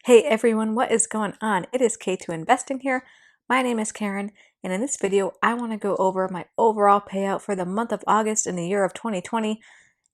Hey everyone, what is going on? It is K2 Investing here. My name is Karen, and in this video, I want to go over my overall payout for the month of August in the year of 2020.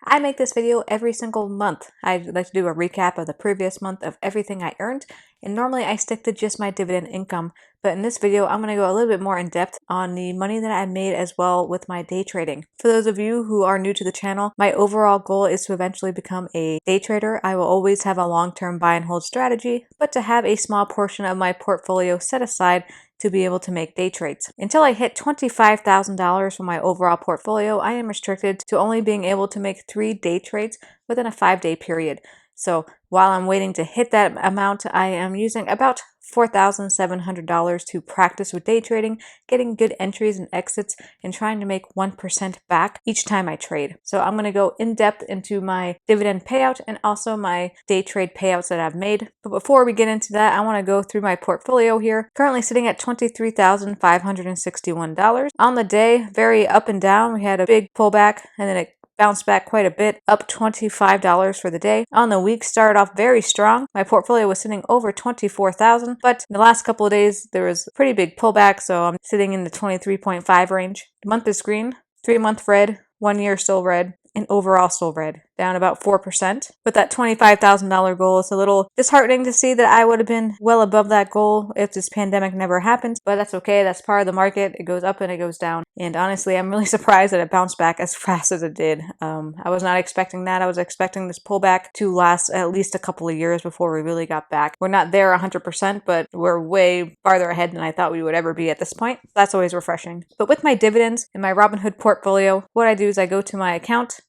I make this video every single month. I like to do a recap of the previous month of everything I earned, and normally I stick to just my dividend income. But in this video, I'm going to go a little bit more in depth on the money that I made as well with my day trading. For those of you who are new to the channel, my overall goal is to eventually become a day trader. I will always have a long-term buy and hold strategy, but to have a small portion of my portfolio set aside to be able to make day trades. Until I hit $25,000 for my overall portfolio, I am restricted to only being able to make 3 day trades within a 5-day period. So while I'm waiting to hit that amount, I am using about $4,700 to practice with day trading, getting good entries and exits, and trying to make 1% back each time I trade. So I'm going to go in depth into my dividend payout and also my day trade payouts that I've made. But before we get into that, I want to go through my portfolio here. Currently sitting at $23,561. On the day, very up and down. We had a big pullback and then it bounced back quite a bit, up $25 for the day. On the week, started off very strong. My portfolio was sitting over $24,000, but in the last couple of days, there was a pretty big pullback, so I'm sitting in the 23.5 range. The month is green, 3-month red, 1 year still red, and overall still red, down about 4%. With that $25,000 goal, it's a little disheartening to see that I would have been well above that goal if this pandemic never happened, but that's okay. That's part of the market. It goes up and it goes down. And honestly, I'm really surprised that it bounced back as fast as it did. I was not expecting that. I was expecting this pullback to last at least a couple of years before we really got back. We're not there 100%, but we're way farther ahead than I thought we would ever be at this point. That's always refreshing. But with my dividends in my Robinhood portfolio, what I do is I go to my account,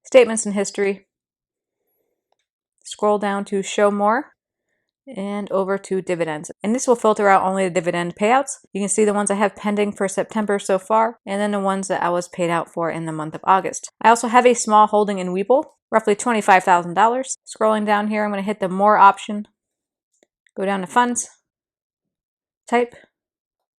statements and history, scroll down to show more, and over to dividends. And this will filter out only the dividend payouts. You can see the ones I have pending for September so far, and then the ones that I was paid out for in the month of August. I also have a small holding in Webull, roughly $25,000. Scrolling down here, I'm going to hit the more option, go down to funds, type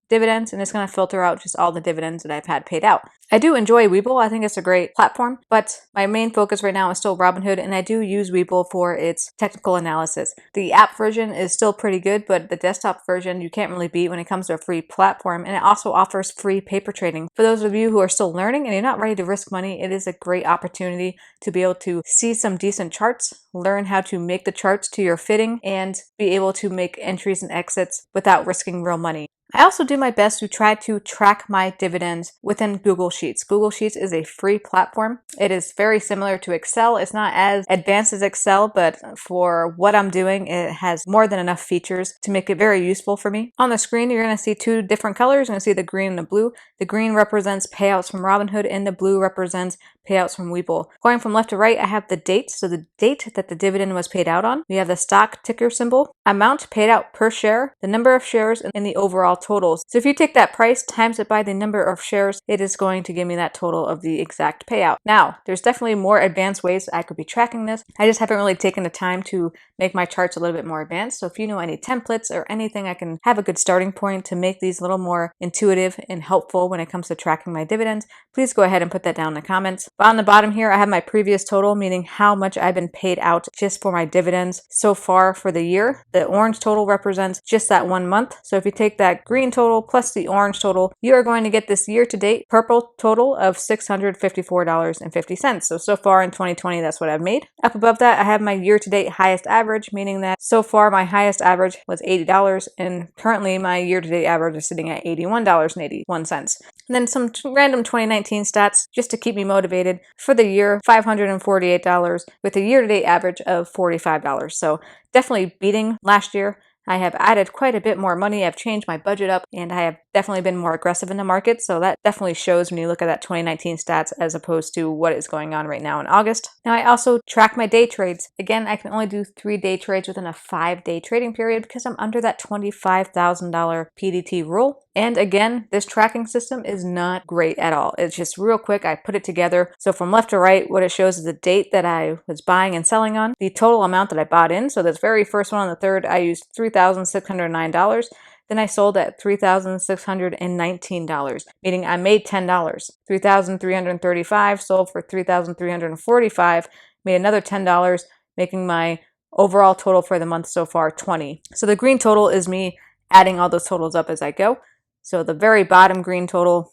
dividends, and it's going to filter out just all the dividends that I've had paid out. I do enjoy Webull. I think it's a great platform, but my main focus right now is still Robinhood, and I do use Webull for its technical analysis. The app version is still pretty good, but the desktop version you can't really beat when it comes to a free platform, and it also offers free paper trading. For those of you who are still learning and you're not ready to risk money, it is a great opportunity to be able to see some decent charts, learn how to make the charts to your fitting, and be able to make entries and exits without risking real money. I also do my best to try to track my dividends within Google Sheets. Google Sheets is a free platform. It is very similar to Excel. It's not as advanced as Excel, but for what I'm doing, it has more than enough features to make it very useful for me. On the screen, you're going to see 2 different colors. You're going to see the green and the blue. The green represents payouts from Robinhood, and the blue represents payouts from Webull. Going from left to right, I have the date. So the date that the dividend was paid out on. We have the stock ticker symbol, amount paid out per share, the number of shares, and the overall totals. So if you take that price, times it by the number of shares, it is going to give me that total of the exact payout. Now, there's definitely more advanced ways I could be tracking this. I just haven't really taken the time to make my charts a little bit more advanced. So if you know any templates or anything, I can have a good starting point to make these a little more intuitive and helpful when it comes to tracking my dividends. Please go ahead and put that down in the comments. But on the bottom here, I have my previous total, meaning how much I've been paid out just for my dividends so far for the year. The orange total represents just that 1 month. So if you take that green total plus the orange total, you are going to get this year-to-date purple total of $654.50. So far in 2020, that's what I've made. Up above that, I have my year-to-date highest average, meaning that so far my highest average was $80, and currently my year-to-date average is sitting at $81.81. And then some random 2019 stats just to keep me motivated. For the year, $548 with a year-to-date average of $45. So definitely beating last year. I have added quite a bit more money. I've changed my budget up, and I have definitely been more aggressive in the market. So that definitely shows when you look at that 2019 stats as opposed to what is going on right now in August. Now I also track my day trades. Again, I can only do 3 day trades within a 5-day trading period because I'm under that $25,000 PDT rule. And again, this tracking system is not great at all. It's just real quick. I put it together. So from left to right, what it shows is the date that I was buying and selling on, the total amount that I bought in. So this very first one on the 3rd, I used $3,609. Then I sold at $3,619, meaning I made $10. $3,335 sold for $3,345, made another $10, making my overall total for the month so far, 20. So the green total is me adding all those totals up as I go. So the very bottom green total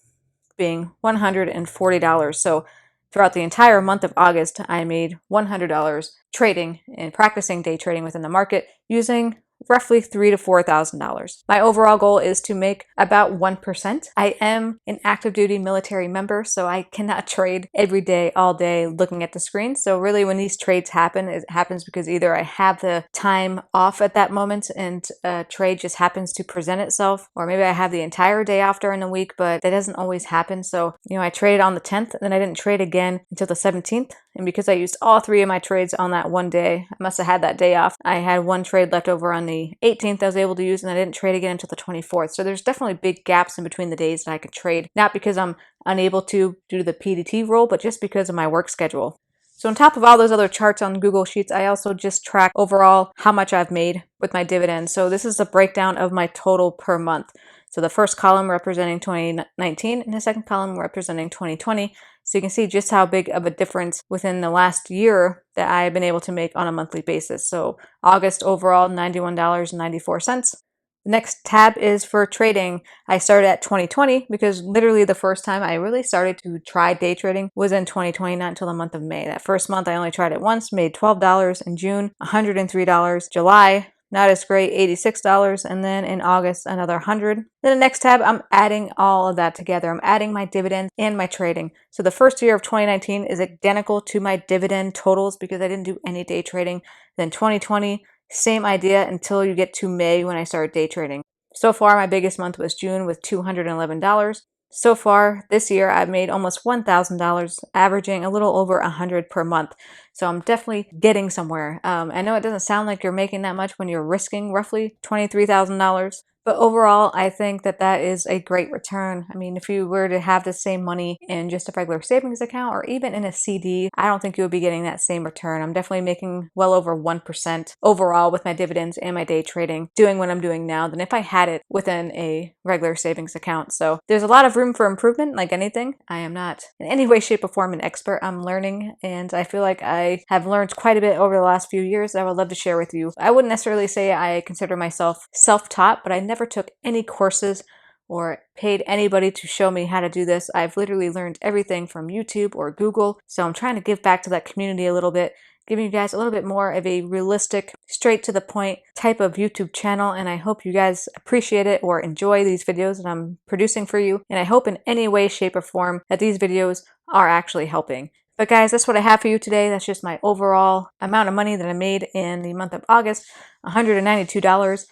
being $140. So throughout the entire month of August, I made $100 trading and practicing day trading within the market using roughly $3,000 to $4,000. My overall goal is to make about 1%. I am an active duty military member, so I cannot trade every day, all day, looking at the screen. So really when these trades happen, it happens because either I have the time off at that moment and a trade just happens to present itself, or maybe I have the entire day off during the week, but that doesn't always happen. So, I traded on the 10th and then I didn't trade again until the 17th. And because I used all 3 of my trades on that one day, I must have had that day off. I had one trade left over on the 18th I was able to use, and I didn't trade again until the 24th. So there's definitely big gaps in between the days that I could trade, not because I'm unable to due to the PDT rule, but just because of my work schedule. So on top of all those other charts on Google Sheets, I also just track overall how much I've made with my dividends. So this is a breakdown of my total per month. So the first column representing 2019 and the second column representing 2020. So you can see just how big of a difference within the last year that I've been able to make on a monthly basis. So August overall, $91.94. The next tab is for trading. I started at 2020 because literally the first time I really started to try day trading was in 2020, not until the month of May. That first month I only tried it once, made $12 in June, $103, July, not as great, $86, and then in August, another $100. Then the next tab, I'm adding all of that together. I'm adding my dividends and my trading. So the first year of 2019 is identical to my dividend totals because I didn't do any day trading. Then 2020, same idea until you get to May when I started day trading. So far, my biggest month was June with $211. So far this year, I've made almost $1,000, averaging a little over $100 per month. So I'm definitely getting somewhere. I know it doesn't sound like you're making that much when you're risking roughly $23,000. But overall, I think that that is a great return. I mean, if you were to have the same money in just a regular savings account or even in a CD, I don't think you would be getting that same return. I'm definitely making well over 1% overall with my dividends and my day trading, doing what I'm doing now than if I had it within a regular savings account. So there's a lot of room for improvement, like anything. I am not in any way, shape, or form an expert. I'm learning, and I feel like I have learned quite a bit over the last few years that I would love to share with you. I wouldn't necessarily say I consider myself self-taught, but I never took any courses or paid anybody to show me how to do this. I've literally learned everything from YouTube or Google. So I'm trying to give back to that community a little bit, giving you guys a little bit more of a realistic, straight to the point type of YouTube channel. And I hope you guys appreciate it or enjoy these videos that I'm producing for you. And I hope in any way, shape, or form that these videos are actually helping. But guys, that's what I have for you today. That's just my overall amount of money that I made in the month of August, $192.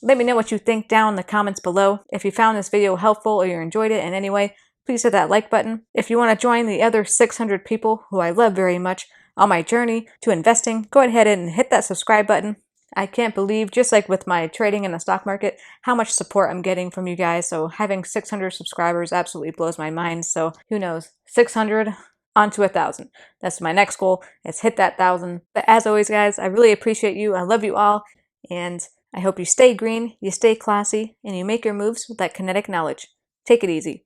Let me know what you think down in the comments below. If you found this video helpful or you enjoyed it in any way, please hit that like button. If you want to join the other 600 people who I love very much on my journey to investing, go ahead and hit that subscribe button. I can't believe, just like with my trading in the stock market, how much support I'm getting from you guys. So having 600 subscribers absolutely blows my mind. So who knows, 600 onto 1,000. That's my next goal, is hit that 1,000. But as always, guys, I really appreciate you. I love you all. And I hope you stay green, you stay classy, and you make your moves with that kinetic knowledge. Take it easy.